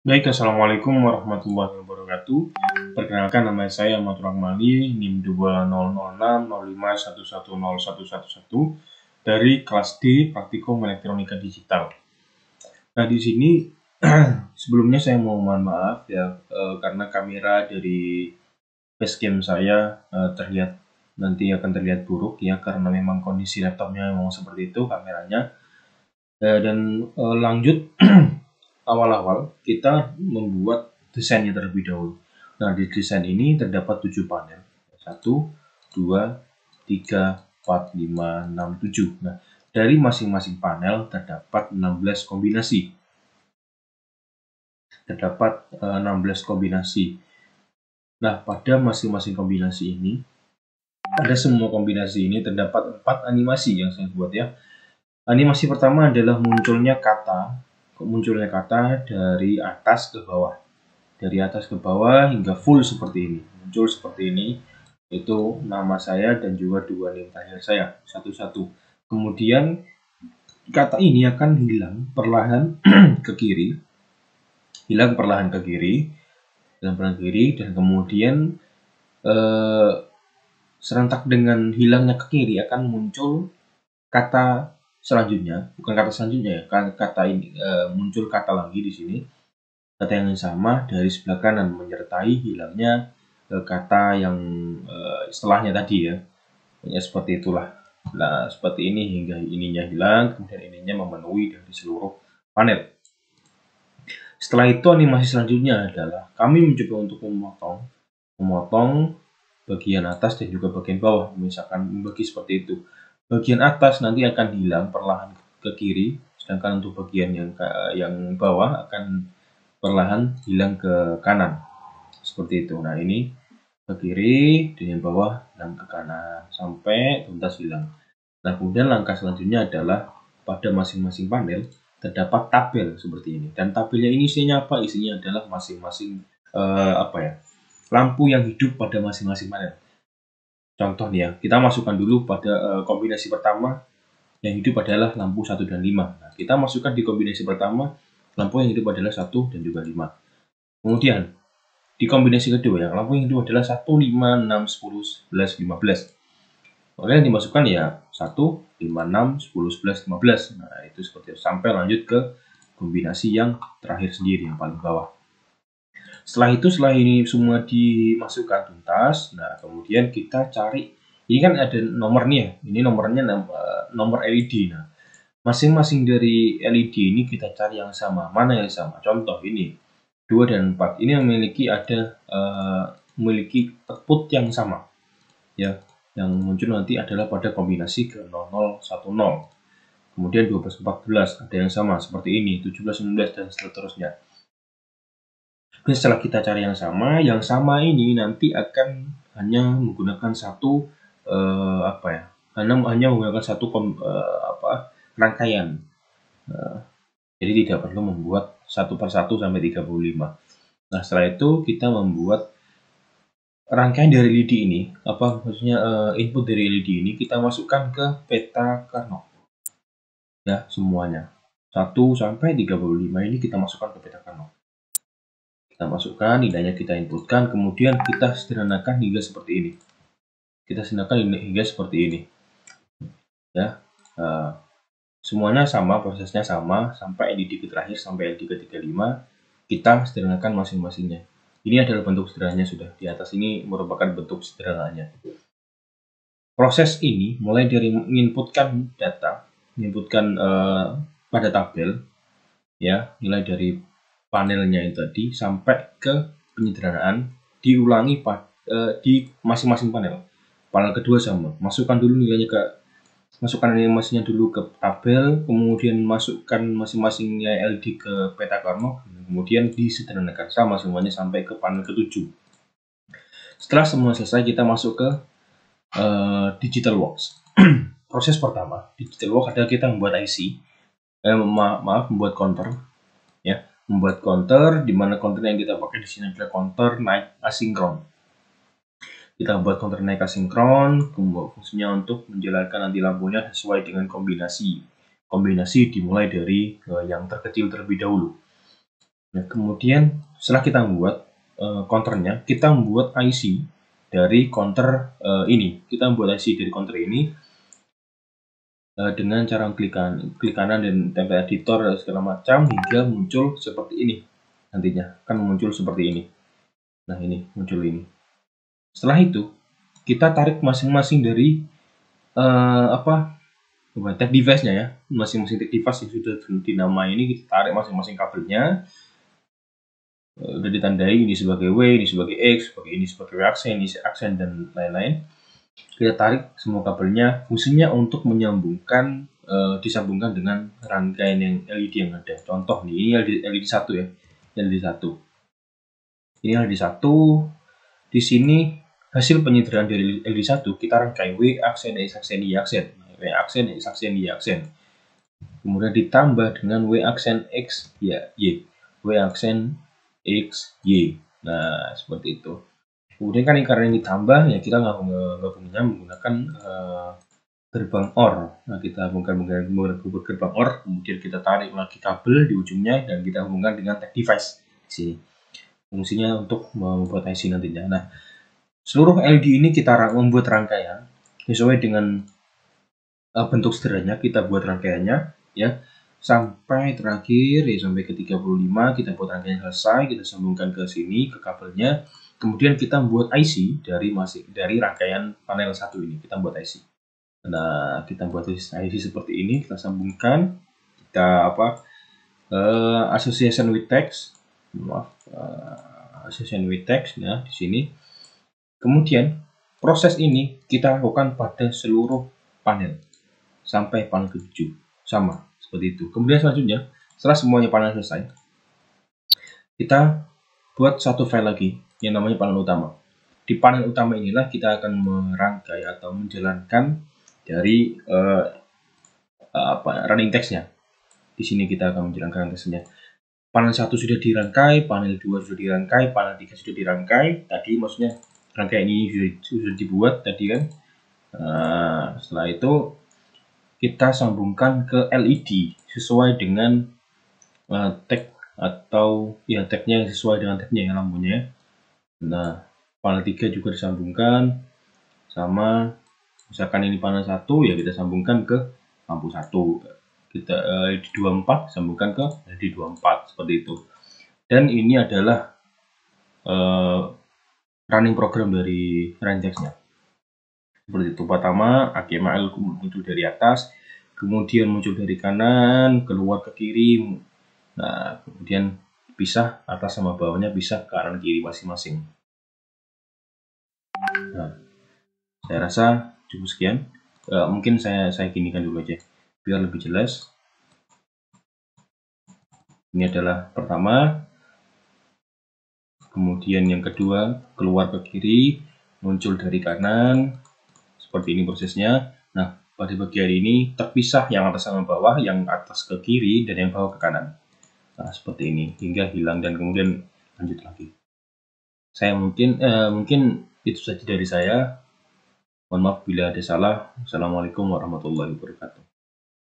Baik, Assalamualaikum warahmatullahi wabarakatuh. Perkenalkan, nama saya Ahmad Rahmali, NIM 200605110111 dari kelas D Praktikum Elektronika Digital. Nah, di sini sebelumnya saya mau mohon maaf ya, karena kamera dari facecam saya nanti akan terlihat buruk ya, karena memang kondisi laptopnya memang seperti itu kameranya. Dan lanjut awal-awal kita membuat desainnya terlebih dahulu. Nah, di desain ini terdapat 7 panel. 1, 2, 3, 4, 5, 6, 7. Nah, dari masing-masing panel terdapat 16 kombinasi. Nah, pada masing-masing kombinasi ini, pada semua kombinasi ini terdapat 4 animasi yang saya buat ya. Animasi pertama adalah munculnya kata dari atas ke bawah. Dari atas ke bawah hingga full seperti ini. Muncul seperti ini. Itu nama saya dan juga dua name terakhir saya. Satu-satu. Kemudian kata ini akan hilang perlahan ke kiri. Dan kemudian serentak dengan hilangnya ke kiri akan muncul kata selanjutnya. Bukan kata selanjutnya ya. Kata ini muncul kata lagi di sini. Kata yang sama dari sebelah kanan menyertai hilangnya kata yang setelahnya tadi ya. Ya seperti itulah. Nah, seperti ini hingga ininya hilang, kemudian ininya memenuhi dari seluruh panel. Setelah itu animasi selanjutnya adalah kami mencoba untuk memotong bagian atas dan juga bagian bawah. Misalkan membagi seperti itu. Bagian atas nanti akan hilang perlahan ke kiri, sedangkan untuk bagian yang bawah akan perlahan hilang ke kanan. Seperti itu. Nah, ini ke kiri dan yang bawah hilang ke kanan sampai tuntas hilang. Nah, kemudian langkah selanjutnya adalah pada masing-masing panel terdapat tabel seperti ini. Dan tabelnya ini isinya apa? Isinya adalah masing-masing lampu yang hidup pada masing-masing panel. Contoh nih ya, kita masukkan dulu pada kombinasi pertama yang hidup adalah lampu 1 dan 5. Nah, kita masukkan di kombinasi pertama lampu yang hidup adalah 1 dan juga 5. Kemudian di kombinasi kedua yang lampu yang hidup adalah 1, 5, 6, 10, 11, 15. Maka yang dimasukkan ya 1, 5, 6, 10, 11, 15. Nah, itu seperti itu. Sampai lanjut ke kombinasi yang terakhir sendiri, yang paling bawah. Setelah ini semua dimasukkan tuntas, nah kemudian kita cari, ini kan ada nomor nih ya, ini nomornya nomor LED. Nah, masing-masing dari LED ini kita cari yang sama. Mana yang sama? Contoh ini 2 dan 4 ini memiliki output yang sama ya. Yang muncul nanti adalah pada kombinasi ke 0010. Kemudian 12 14 ada yang sama seperti ini, 17 19 dan seterusnya. Dan setelah kita cari yang sama ini nanti akan hanya menggunakan satu hanya menggunakan satu rangkaian. Jadi tidak perlu membuat satu per satu sampai 35. Nah, setelah itu kita membuat rangkaian dari LED ini, input dari LED ini kita masukkan ke peta Carnot. Ya, semuanya. 1 sampai 35 ini kita masukkan ke peta Carnot. Kita masukkan, nilainya kita inputkan, kemudian kita sederhanakan hingga seperti ini. Ya, semuanya sama, prosesnya sama sampai LED terakhir sampai LED ke-35 kita sederhanakan masing-masingnya. Ini adalah bentuk sederhananya sudah. Di atas ini merupakan bentuk sederhananya. Proses ini mulai dari menginputkan data, pada tabel ya, nilai dari panelnya itu tadi sampai ke penyederhanaan diulangi di masing-masing panel. Panel kedua sama, masukkan animasinya dulu ke tabel, kemudian masukkan masing-masing nilai LED ke peta Carnot, kemudian disederhanakan sama semuanya sampai ke panel ke-7. Setelah semua selesai, kita masuk ke DigitalWorks. Proses pertama DigitalWorks adalah kita membuat IC, membuat counter ya, membuat counter di mana counter yang kita pakai di sini adalah counter naik asinkron. Kita buat counter naik asinkron, fungsinya untuk menjalankan nanti lampunya sesuai dengan kombinasi dimulai dari yang terkecil terlebih dahulu. Nah, kemudian setelah kita membuat counternya, kita membuat IC dari counter ini. Kita membuat IC dari counter ini dengan cara klik kanan dan tempel editor dan segala macam hingga muncul seperti ini. Nantinya akan muncul seperti ini. Nah, ini muncul ini. Setelah itu kita tarik masing-masing dari tag device-nya ya, masing-masing tag device yang sudah dinamai ini kita tarik masing-masing kabelnya. Udah ditandai ini sebagai W, ini sebagai X, ini sebagai aksen, ini aksen dan lain-lain. Kita tarik semua kabelnya, fungsinya untuk menyambungkan, disambungkan dengan rangkaian yang LED yang ada. Contoh nih, ini LED 1 ya, LED 1. Ini LED 1. Di sini hasil penyederhanaan dari LED 1 kita rangkai W aksen, X aksen, Y aksen, W aksen, X aksen, Y aksen. Kemudian ditambah dengan W aksen X, Y, W aksen X, Y. Nah, seperti itu. Kemudian kan karena ini ditambah, ya kita gabungnya menggunakan gerbang OR. Nah, kita hubungkan gerbang OR, kemudian kita tarik lagi kabel di ujungnya dan kita hubungkan dengan tag device di sini. Fungsinya untuk membuat IC nantinya. Nah, seluruh LED ini kita membuat rangkaian sesuai dengan bentuk sederhananya. Kita buat rangkaiannya ya sampai terakhir ya sampai ke 35 kita buat rangkaian selesai, kita sambungkan ke sini ke kabelnya. Kemudian kita membuat IC dari rangkaian panel 1 ini, kita buat IC. Nah, kita buat IC seperti ini, kita sambungkan, kita association with text, association with text ya di sini. Kemudian proses ini kita lakukan pada seluruh panel sampai panel ke-7 sama seperti itu. Kemudian selanjutnya setelah semuanya panel selesai, kita buat satu file lagi yang namanya panel utama. Di panel utama inilah kita akan merangkai atau menjalankan dari running text-nya. Di sini kita akan menjalankan teksnya. Panel 1 sudah dirangkai, panel 2 sudah dirangkai, panel 3 sudah dirangkai. Tadi maksudnya rangkaian ini sudah dibuat tadi kan. Setelah itu kita sambungkan ke LED sesuai dengan tag atau ya tagnya sesuai dengan tagnya ya lampunya. Nah, panel 3 juga disambungkan sama, misalkan ini panel 1 ya kita sambungkan ke lampu 1. Kita LED 24 sambungkan ke LED 24 seperti itu. Dan ini adalah running program dari running text-nya. Seperti itu. Pertama, HTML muncul dari atas, kemudian muncul dari kanan, keluar ke kiri. Nah, kemudian pisah atas sama bawahnya, pisah ke kanan kiri masing-masing. Nah, saya rasa cukup sekian. Mungkin saya ginikan dulu aja biar lebih jelas. Ini adalah pertama, kemudian yang kedua keluar ke kiri, muncul dari kanan, seperti ini prosesnya. Nah, pada bagian ini terpisah yang atas sama bawah, yang atas ke kiri dan yang bawah ke kanan. Nah, seperti ini hingga hilang dan kemudian lanjut lagi. Saya mungkin itu saja dari saya. Mohon maaf bila ada salah. Assalamualaikum warahmatullahi wabarakatuh.